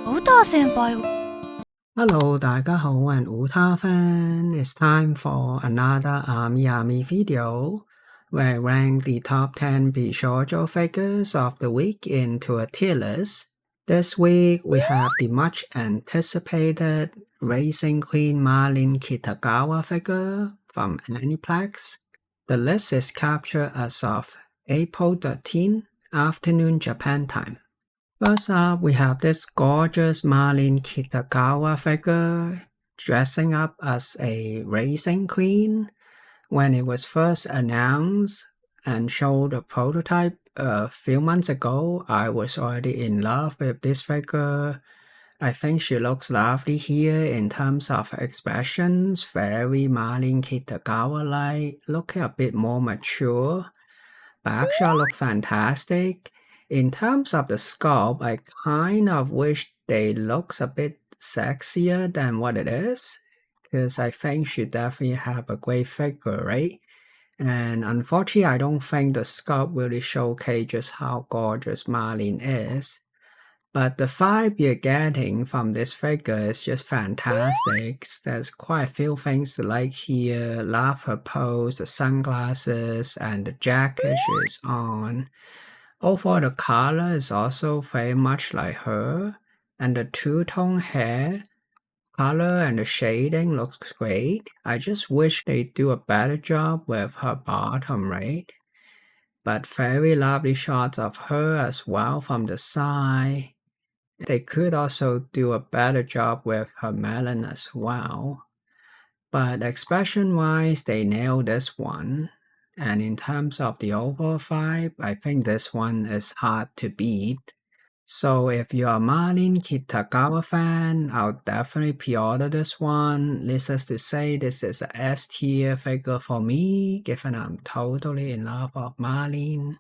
Utaha 先輩は Hello, 大家好 and Utaha fan. It's time for another AmiAmi video where I rank the top 10 bishoujo figures of the week into a tier list. This week we have the much anticipated Racing Queen Marin Kitagawa figure from Aniplex. The list is captured as of April 13, afternoon Japan time. First up, we have this gorgeous Marin Kitagawa figure dressing up as a racing queen. When it was first announced and showed a prototype a few months ago, I was already in love with this figure. I think she looks lovely here in terms of expressions, very Marin Kitagawa-like, looking a bit more mature. Backshot look fantastic. In terms of the sculpt, I kind of wish they looks a bit sexier than what it is, because I think she definitely have a great figure, right? And unfortunately, I don't think the sculpt really showcases how gorgeous Marin is. But the vibe you're getting from this figure is just fantastic. There's quite a few things to like here. Love her pose, the sunglasses, and the jacket she's on. Overall, the color is also very much like her. And the two-tone hair color and the shading looks great. I just wish they do a better job with her bottom, right? But very lovely shots of her as well from the side. They could also do a better job with her melon as well. But expression-wise, they nailed this one. And in terms of the overall vibe, I think this one is hard to beat. So if you're a Marin Kitagawa fan, I'll definitely pre-order this one. Needless to say, this is a S tier figure for me, given I'm totally in love with Marin.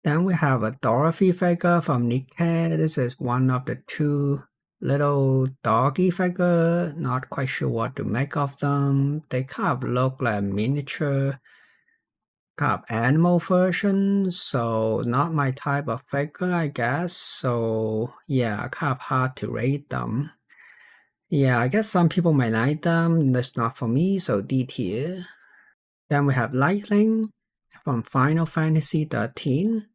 Then we have a Dorothy figure from Nikkei. This is one of the two little doggy figure. Not quite sure what to make of them. They kind of look like miniature kind of animal version, so not my type of figure, I guess. So yeah, kind of hard to rate them. Yeah, I guess some people might like them. That's not for me, so D tier. Then we have Lightning from Final Fantasy 13.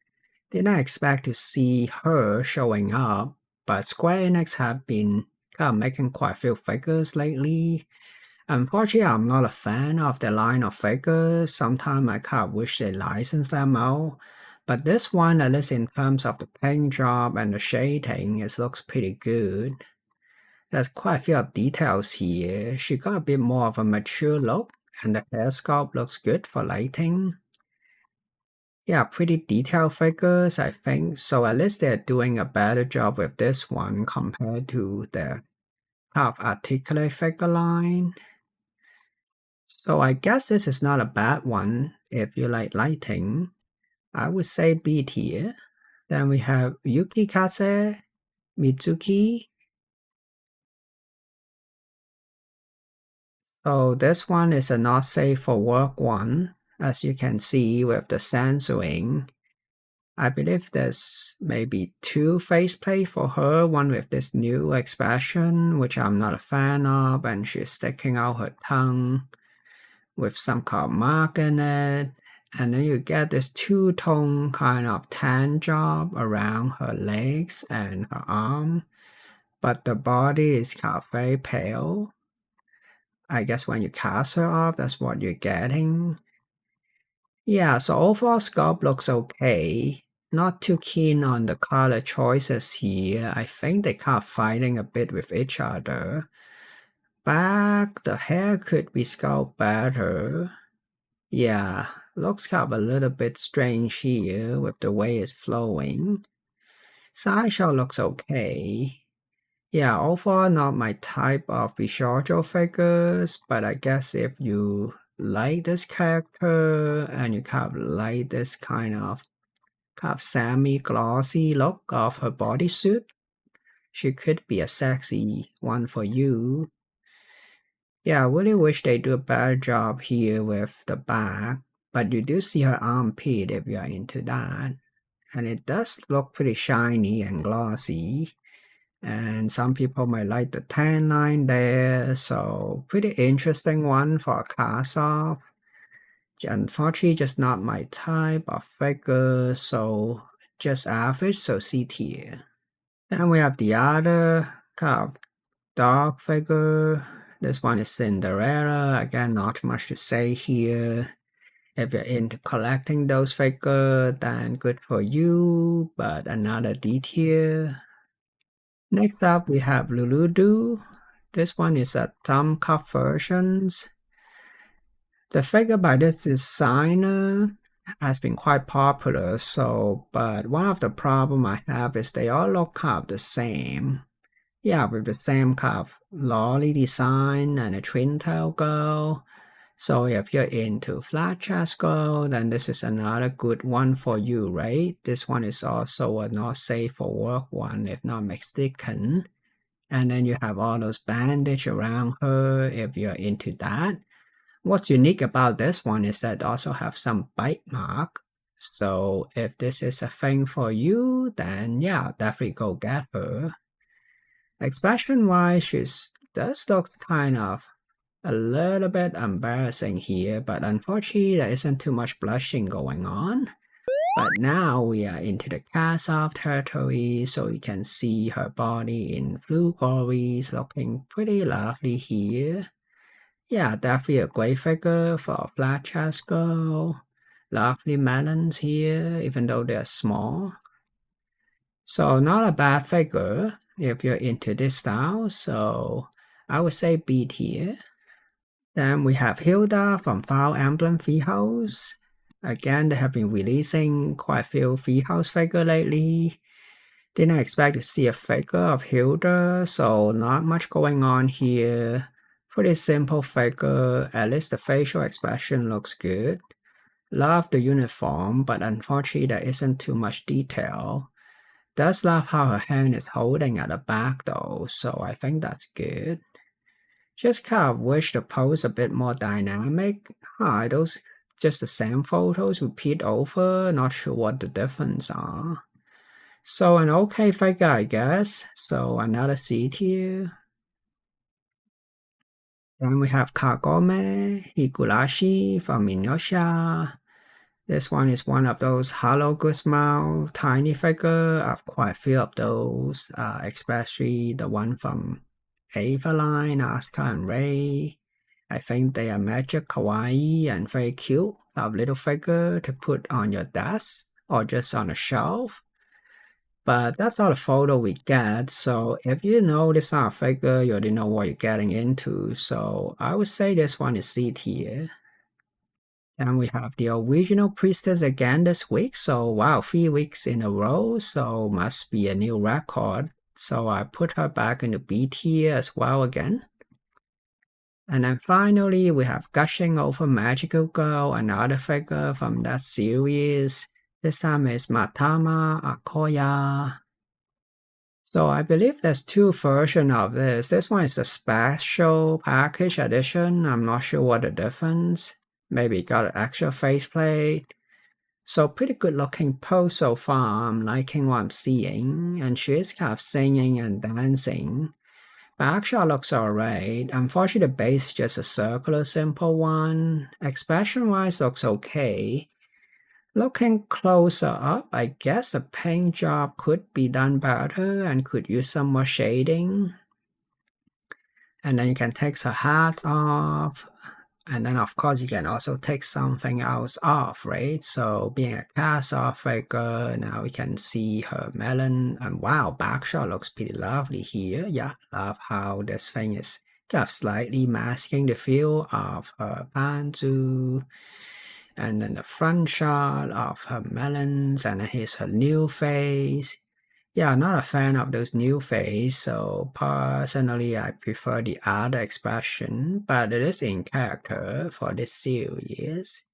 Did not expect to see her showing up, but Square Enix have been kind of making quite a few figures lately. Unfortunately, I'm not a fan of their line of figures. Sometimes I kind of wish they license them out. But this one, at least in terms of the paint job and the shading, it looks pretty good. There's quite a few of details here. She got a bit more of a mature look, and the hair sculpt looks good for lighting. Yeah, pretty detailed figures, I think. So at least they're doing a better job with this one compared to the kind of articulate figure line. So I guess this is not a bad one if you like lighting. I would say B tier. Then we have Yukikaze, Mitsuki. So this one is a not safe for work one, as you can see with the censoring. I believe there's maybe two faceplate for her, one with this new expression, which I'm not a fan of, and she's sticking out her tongue with some kind of mark in it. And then you get this two-tone kind of tan job around her legs and her arm, but the body is kind of very pale. I guess when you cast her off, that's what you're getting. Yeah, so overall sculpt looks okay. Not too keen on the color choices here. I think they kind of fighting a bit with each other. Back, the hair could be sculpted better. Yeah, looks kind of a little bit strange here with the way it's flowing. Sideshow looks okay. Yeah, overall not my type of bishoujo figures, but I guess if you like this character and you kind of like this kind of semi-glossy look of her bodysuit, she could be a sexy one for you. Yeah, I really wish they do a better job here with the back, but you do see her armpit if you're into that. And it does look pretty shiny and glossy. And some people might like the tan line there, so pretty interesting one for a cast off. Unfortunately, just not my type of figure, so just average, so C tier. Then we have the other kind of dog figure. This one is Cinderella. Again, not much to say here. If you're into collecting those figures, then good for you, but another D tier. Next up, we have Rurudo. This one is a thumb cup versions. The figure by this designer has been quite popular, but one of the problem I have is they all look kind of the same. Yeah, with the same kind of lolly design and a twin tail girl. So if you're into flat chest girl, then this is another good one for you, right? This one is also a not safe for work one, if not mistaken. And then you have all those bandage around her if you're into that. What's unique about this one is that it also have some bite mark. So if this is a thing for you, then yeah, definitely go get her. Expression wise, she does look kind of a little bit embarrassing here, but unfortunately there isn't too much blushing going on. But now we are into the cast off territory, so you can see her body in blue glories looking pretty lovely here. Yeah, definitely a great figure for a flat chest girl. Lovely melons here, even though they're small. So not a bad figure if you're into this style, so I would say B tier. Then we have Hilda from Fire Emblem Treehouse. Again, they have been releasing quite a few Treehouse figure lately. Didn't expect to see a figure of Hilda, so not much going on here. Pretty simple figure, at least the facial expression looks good. Love the uniform, but unfortunately there isn't too much detail. Does love how her hand is holding at the back though, so I think that's good. Just kind of wish the pose a bit more dynamic. Are those just the same photos repeat over? Not sure what the difference are. So an okay figure, I guess. So another C tier. Then we have Kagome Higurashi from Inuyasha. This one is one of those Hello Good Smile tiny figure. I've quite a few of those, especially the one from Avaline, Asuka, and Ray. I think they are magic, kawaii, and very cute. A little figure to put on your desk or just on a shelf. But that's all the photo we get. So if you know this kind of figure, you already know what you're getting into. So I would say this one is C tier. And we have the original Priestess again this week. So wow, 3 weeks in a row. So must be a new record. So I put her back into B tier as well again. And then finally, we have Gushing Over Magical Girl, another figure from that series. This time is Matama Akoya. So I believe there's two versions of this. This one is the special package edition. I'm not sure what the difference. Maybe got an extra faceplate. So pretty good looking pose so far. I'm liking what I'm seeing. And she is kind of singing and dancing. But actually looks alright. Unfortunately the base is just a circular simple one. Expression wise looks okay. Looking closer up, I guess the paint job could be done better and could use some more shading. And then you can take her hat off. And then of course you can also take something else off, right? So being a cast off figure, now we can see her melon. And wow, back shot looks pretty lovely here. Yeah, love how this thing is kind of slightly masking the feel of her bantu. And then the front shot of her melons, and then here's her new face. Yeah, not a fan of those new face, so personally I prefer the other expression, but it is in character for this series.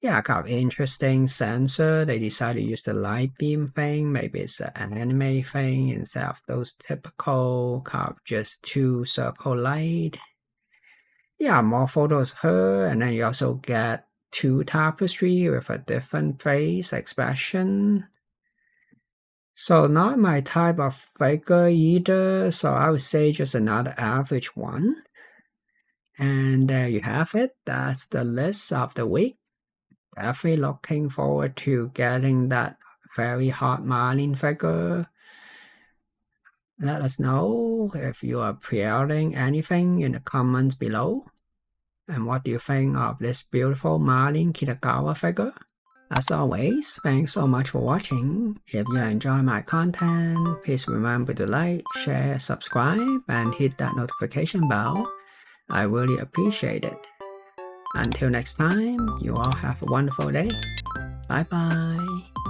Yeah, kind of interesting sensor. They decided to use the light beam thing. Maybe it's an anime thing instead of those typical kind of just two circle light. Yeah, more photos of her, and then you also get two tapestry with a different face expression. So not my type of figure either, so I would say just another average one. And there you have it. That's the list of the week. Definitely looking forward to getting that very hot Marin figure. Let us know if you are pre-ordering anything in the comments below. And what do you think of this beautiful Marin Kitagawa figure? As always, thanks so much for watching. If you enjoy my content, please remember to like, share, subscribe, and hit that notification bell. I really appreciate it. Until next time, you all have a wonderful day. Bye bye.